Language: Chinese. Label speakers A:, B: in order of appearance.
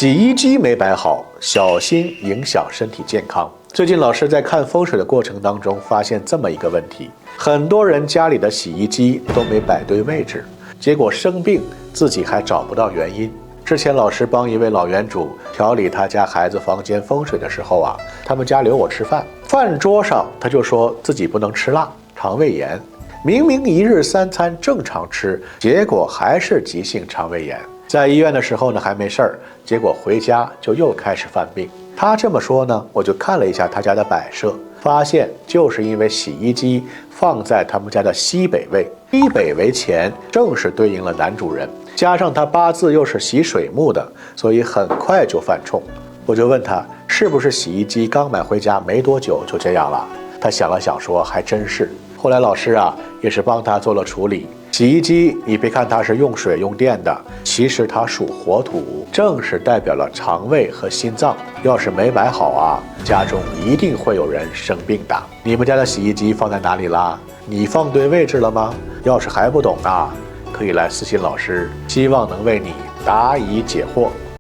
A: 洗衣机没摆好，小心影响身体健康。最近老师在看风水的过程当中，发现这么一个问题：很多人家里的洗衣机都没摆对位置，结果生病自己还找不到原因。之前老师帮一位老园主调理他家孩子房间风水的时候他们家留我吃饭，饭桌上他就说自己不能吃辣，肠胃炎。明明一日3餐正常吃，结果还是急性肠胃炎。在医院的时候呢还没事儿，结果回家就又开始犯病。他这么说呢，我就看了一下他家的摆设，发现就是因为洗衣机放在他们家的西北位，西北为乾，正是对应了男主人，加上他八字又是喜水木的，所以很快就犯冲。我就问他是不是洗衣机刚买回家没多久就这样了，他想了想说还真是。后来老师也是帮他做了处理。洗衣机你别看它是用水用电的，其实它属火土，正是代表了肠胃和心脏，要是没摆好家中一定会有人生病的。你们家的洗衣机放在哪里啦？你放对位置了吗？要是还不懂可以来私信老师，希望能为你答疑解惑。